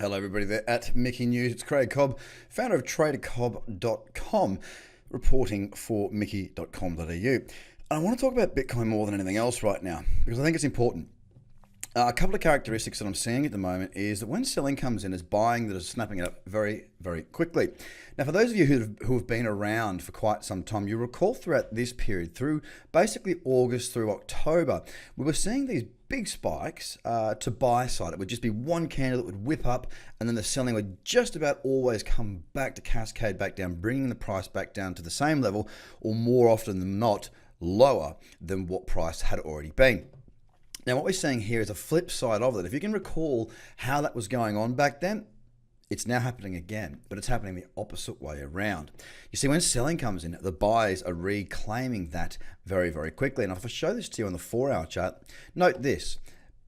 Hello everybody there at Mickey News. It's Craig Cobb, founder of tradercobb.com, reporting for mickey.com.au. And I want to talk about Bitcoin more than anything else right now because I think it's important. A couple of characteristics that I'm seeing at the moment is that when selling comes in, it's buying that is snapping it up very, very quickly. Now, for those of you who have been around for quite some time, you recall throughout this period, through basically August through October, we were seeing these big spikes to buy side. It would just be one candle that would whip up, and then the selling would just about always come back to cascade back down, bringing the price back down to the same level, or more often than not, lower than what price had already been. Now, what we're seeing here is a flip side of it. If you can recall how that was going on back then, it's now happening again, but it's happening the opposite way around. You see, when selling comes in, the buyers are reclaiming that very, very quickly. And if I show this to you on the 4-hour chart, note this.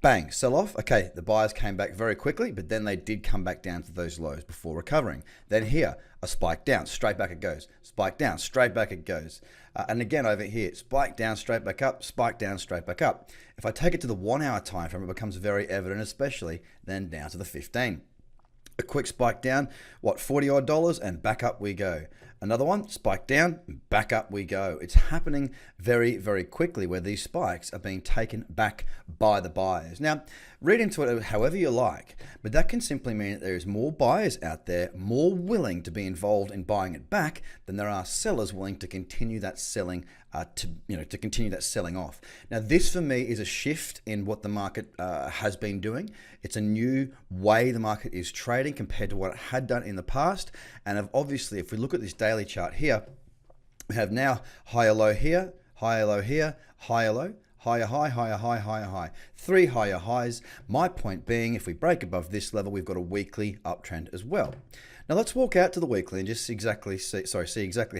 Bang, sell off. Okay, the buyers came back very quickly, but then they did come back down to those lows before recovering. Then here, a spike down, straight back it goes. Spike down, straight back it goes. And again over here, spike down, straight back up, spike down, straight back up. If I take it to the 1-hour time frame, it becomes very evident, especially then down to the 15. A quick spike down, what, $40 odd, and back up we go. Another one, spike down, back up we go. It's happening very, very quickly where these spikes are being taken back by the buyers. Now, read into it however you like, but that can simply mean that there is more buyers out there, more willing to be involved in buying it back than there are sellers willing to continue that selling to continue that selling off. Now, this for me is a shift in what the market has been doing. It's a new way the market is trading compared to what it had done in the past. And obviously, if we look at this daily chart here, we have now higher low here, higher low here, higher low, higher high, higher high, higher high. 3 higher highs. My point being, if we break above this level, we've got a weekly uptrend as well. Now let's walk out to the weekly and just see exactly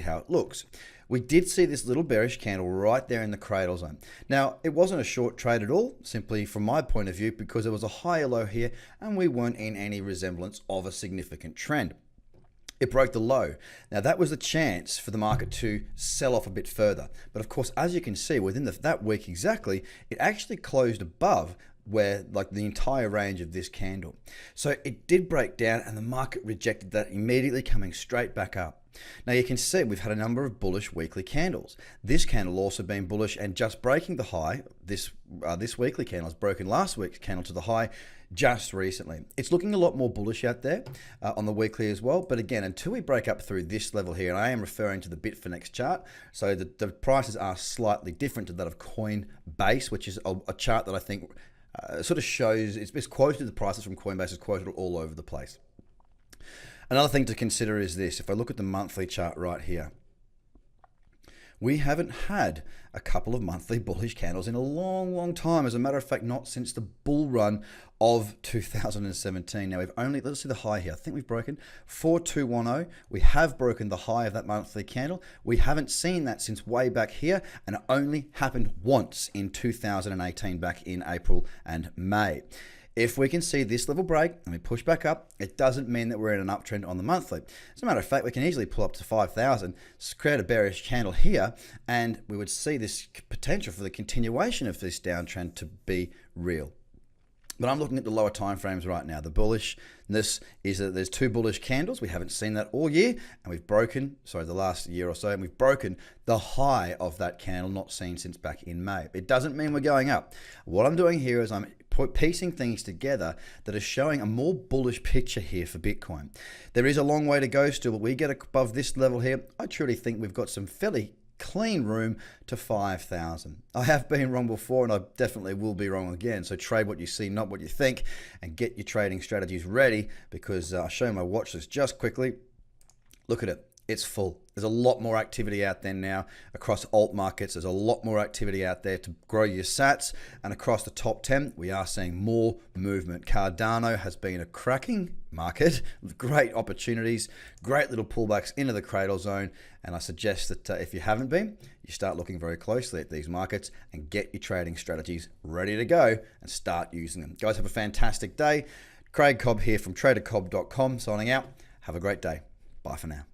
how it looks. We did see this little bearish candle right there in the cradle zone. Now, it wasn't a short trade at all, simply from my point of view, because there was a higher low here and we weren't in any resemblance of a significant trend. It broke the low. Now, that was a chance for the market to sell off a bit further. But of course, as you can see, within that week exactly, it actually closed above where like the entire range of this candle. So it did break down and the market rejected that, immediately coming straight back up. Now you can see we've had a number of bullish weekly candles. This candle also been bullish and just breaking the high. This weekly candle has broken last week's candle to the high just recently. It's looking a lot more bullish out there on the weekly as well. But again, until we break up through this level here, and I am referring to the Bitfinex chart, so the prices are slightly different to that of Coinbase, which is a chart that I think sort of shows, it's quoted, the prices from Coinbase is quoted all over the place. Another thing to consider is this. If I look at the monthly chart right here, we haven't had a couple of monthly bullish candles in a long, long time. As a matter of fact, not since the bull run of 2017. Now we've only, let's see the high here. I think we've broken 4210. We have broken the high of that monthly candle. We haven't seen that since way back here, and it only happened once in 2018, back in April and May. If we can see this level break and we push back up, it doesn't mean that we're in an uptrend on the monthly. As a matter of fact, we can easily pull up to 5,000, create a bearish candle here, and we would see this potential for the continuation of this downtrend to be real. But I'm looking at the lower time frames right now. The bullishness is that there's 2 bullish candles. We haven't seen that all year, and we've broken, the last year or so, and we've broken the high of that candle not seen since back in May. It doesn't mean we're going up. What I'm doing here is I'm piecing things together that are showing a more bullish picture here for Bitcoin. There is a long way to go still, but we get above this level here, I truly think we've got some fairly clean room to 5,000. I have been wrong before and I definitely will be wrong again. So trade what you see, not what you think, and get your trading strategies ready, because I'll show you my watch list just quickly. Look at it. It's full. There's a lot more activity out there now across alt markets. There's a lot more activity out there to grow your sats. And across the top 10, we are seeing more movement. Cardano has been a cracking market with great opportunities, great little pullbacks into the cradle zone. And I suggest that if you haven't been, you start looking very closely at these markets and get your trading strategies ready to go and start using them. Guys, have a fantastic day. Craig Cobb here from tradercobb.com signing out. Have a great day. Bye for now.